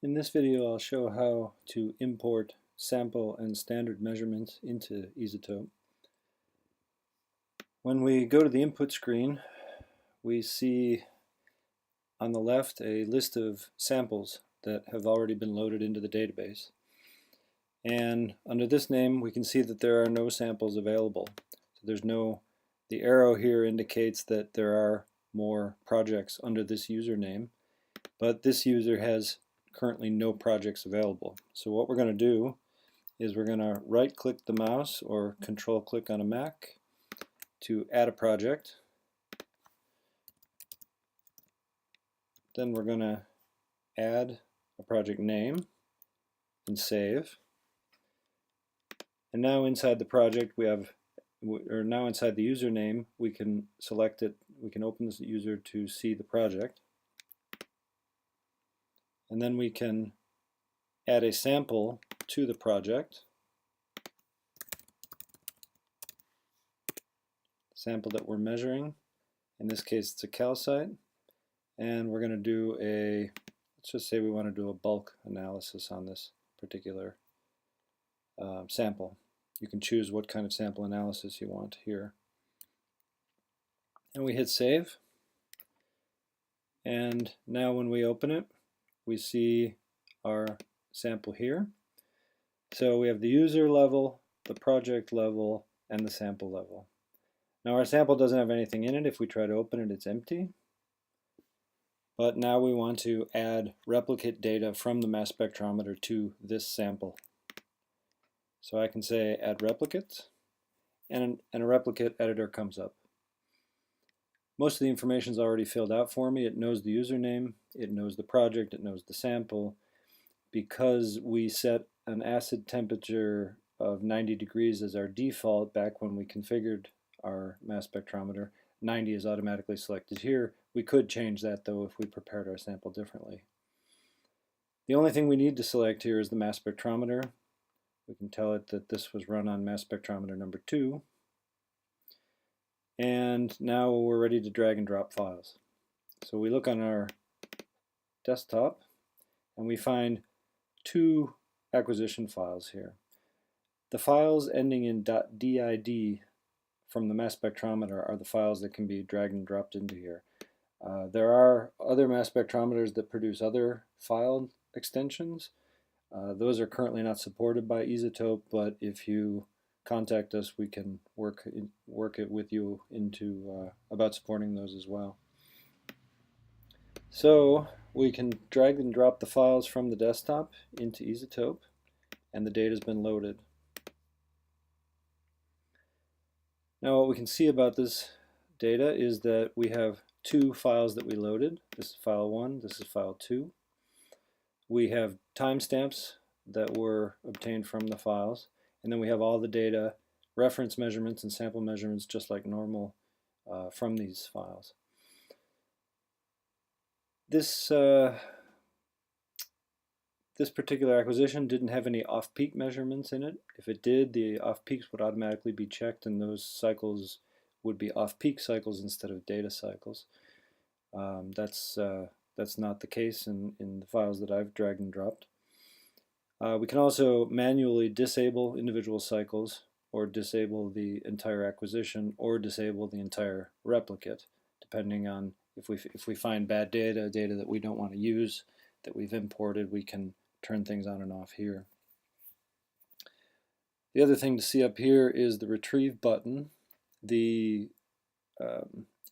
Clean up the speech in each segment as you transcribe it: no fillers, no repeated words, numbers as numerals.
In this video, I'll show how to import sample and standard measurements into Easotope. When we go to the input screen, we see on the left a list of samples that have already been loaded into the database. And under this name, we can see that there are no samples available. So the arrow here indicates that there are more projects under this username, but this user has currently no projects available. So what we're going to do is we're going to right click the mouse or control click on a Mac to add a project. Then we're going to add a project name and save. And now inside the project now inside the username, we can select it, we can open this user to see the project. And then we can add a sample to the project. Sample that we're measuring. In this case, it's a calcite. And we're going to do let's just say we want to do a bulk analysis on this particular sample. You can choose what kind of sample analysis you want here. And we hit save. And now when we open it, we see our sample here. So we have the user level, the project level, and the sample level. Now our sample doesn't have anything in it. If we try to open it, it's empty. But now we want to add replicate data from the mass spectrometer to this sample. So I can say add replicate, and a replicate editor comes up. Most of the information is already filled out for me. It knows the username, it knows the project, it knows the sample. Because we set an acid temperature of 90 degrees as our default back when we configured our mass spectrometer, 90 is automatically selected here. We could change that though if we prepared our sample differently. The only thing we need to select here is the mass spectrometer. We can tell it that this was run on mass spectrometer number 2. And now we're ready to drag and drop files. So we look on our desktop and we find 2 acquisition files here. The files ending in .did from the mass spectrometer are the files that can be dragged and dropped into here. There are other mass spectrometers that produce other file extensions. Those are currently not supported by Easotope, but if you contact us, we can work it with you into about supporting those as well. So we can drag and drop the files from the desktop into Easotope, and the data has been loaded. Now what we can see about this data is that we have 2 files that we loaded. This is file 1, this is file 2. We have timestamps that were obtained from the files, and then we have all the data, reference measurements and sample measurements just like normal from these files. This particular acquisition didn't have any off-peak measurements in it. If it did, the off-peaks would automatically be checked, and those cycles would be off-peak cycles instead of data cycles. That's not the case in the files that I've dragged and dropped. We can also manually disable individual cycles, or disable the entire acquisition, or disable the entire replicate, depending on if we find bad data that we don't want to use, that we've imported, we can turn things on and off here. The other thing to see up here is the retrieve button. The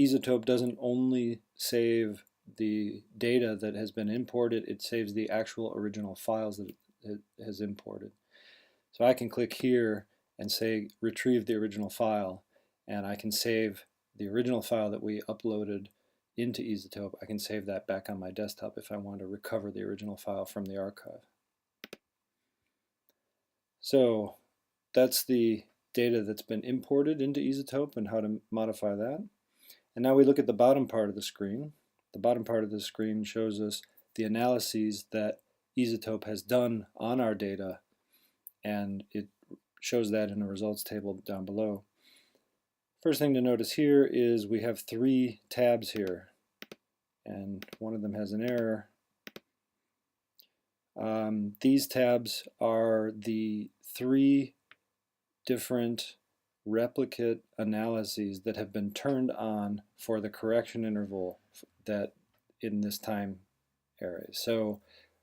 Easotope doesn't only save the data that has been imported, it saves the actual original files that it has imported. So I can click here and say retrieve the original file, and I can save the original file that we uploaded into Easotope. I can save that back on my desktop if I want to recover the original file from the archive. So that's the data that's been imported into Easotope and how to modify that. And now we look at the bottom part of the screen. The bottom part of the screen shows us the analyses that Easotope has done on our data, and it shows that in a results table down below. First thing to notice here is we have 3 tabs here, and one of them has an error. These tabs are the 3 different replicate analyses that have been turned on for the correction interval that in this time array. So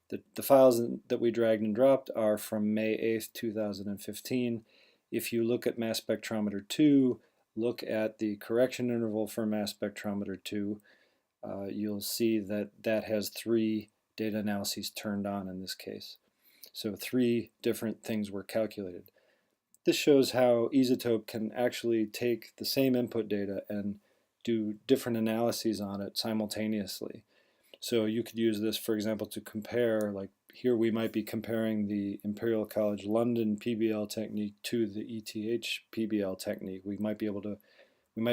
the files that we dragged and dropped are from May 8th, 2015. If you look at mass spectrometer 2, look at the correction interval for mass spectrometer 2, you'll see that that has 3 data analyses turned on in this case. So 3 different things were calculated. This shows how Easotope can actually take the same input data and do different analyses on it simultaneously. So you could use this, for example, to compare, like here we might be comparing the Imperial College London PBL technique to the ETH PBL technique. We might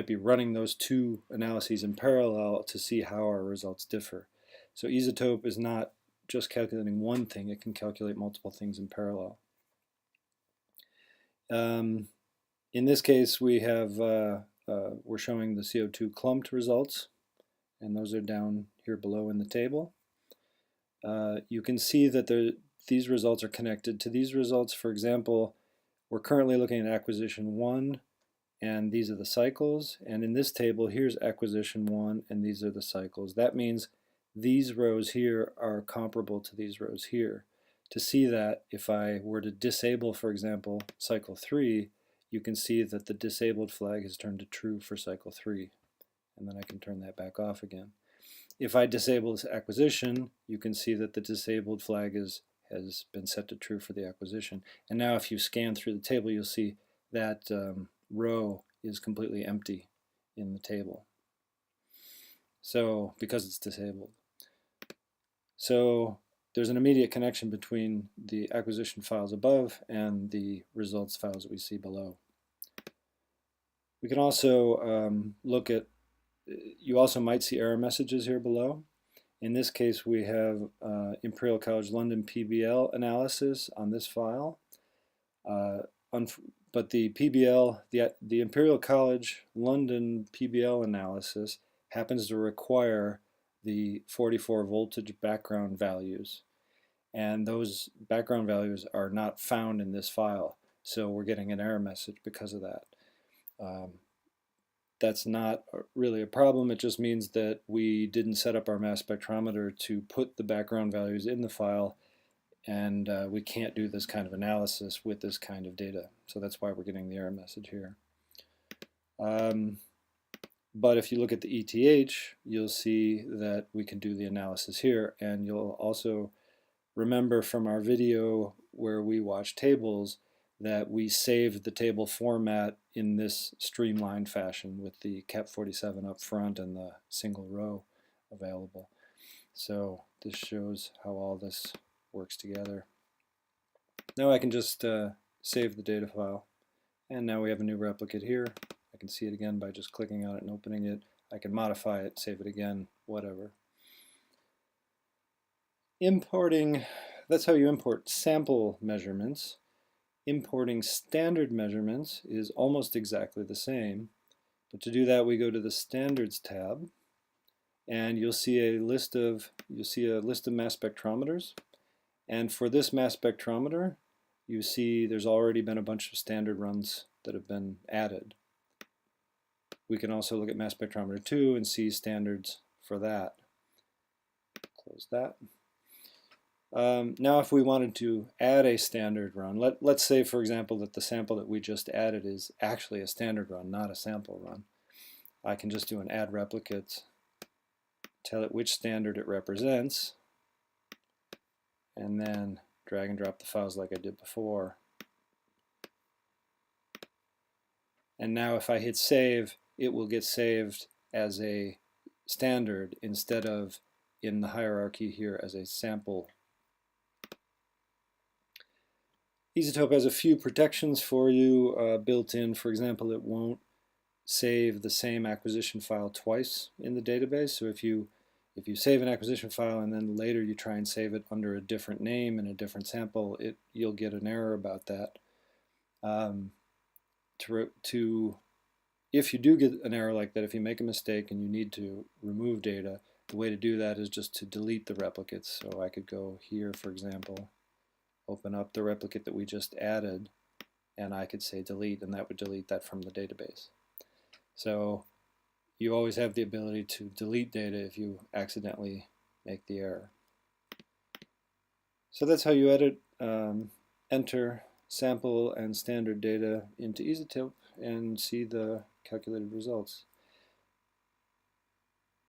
be running those 2 analyses in parallel to see how our results differ. So Easotope is not just calculating one thing, it can calculate multiple things in parallel. In this case, we have we're showing the CO2 clumped results, and those are down here below in the table. You can see that these results are connected to these results. For example, we're currently looking at acquisition 1, and these are the cycles. And in this table, here's acquisition 1, and these are the cycles. That means these rows here are comparable to these rows here. To see that, if I were to disable, for example, cycle 3, you can see that the disabled flag has turned to true for cycle 3. And then I can turn that back off again. If I disable this acquisition, you can see that the disabled flag has been set to true for the acquisition. And now if you scan through the table, you'll see that row is completely empty in the table. So, because it's disabled. So there's an immediate connection between the acquisition files above and the results files that we see below. We can also look at, you also might see error messages here below. In this case, we have Imperial College London PBL analysis on this file. But the PBL, the Imperial College London PBL analysis happens to require the 44 voltage background values. And those background values are not found in this file. So we're getting an error message because of that. That's not really a problem. It just means that we didn't set up our mass spectrometer to put the background values in the file, and we can't do this kind of analysis with this kind of data. So that's why we're getting the error message here. But if you look at the ETH, you'll see that we can do the analysis here, and you'll also remember from our video where we watch tables that we saved the table format in this streamlined fashion with the cap 47 up front and the single row available. So this shows how all this works together. Now I can just save the data file, and now we have a new replicate here. I can see it again by just clicking on it and opening it. I can modify it, save it again, whatever. Importing, that's how you import sample measurements. Importing standard measurements is almost exactly the same, but to do that we go to the Standards tab, and you'll see a list of mass spectrometers. And for this mass spectrometer, you see there's already been a bunch of standard runs that have been added. We can also look at mass spectrometer 2 and see standards for that. Close that. Now if we wanted to add a standard run, let's say for example that the sample that we just added is actually a standard run, not a sample run. I can just do an add replicate, tell it which standard it represents, and then drag and drop the files like I did before. And now if I hit save, it will get saved as a standard instead of in the hierarchy here as a sample. Easotope has a few protections for you built in. For example, it won't save the same acquisition file twice in the database. So if you save an acquisition file and then later you try and save it under a different name and a different sample, you'll get an error about that. If you do get an error like that, if you make a mistake and you need to remove data, the way to do that is just to delete the replicates. So I could go here, for example, open up the replicate that we just added, and I could say delete, and that would delete that from the database. So you always have the ability to delete data if you accidentally make the error. So that's how you edit, enter sample and standard data into Easotope and see the calculated results.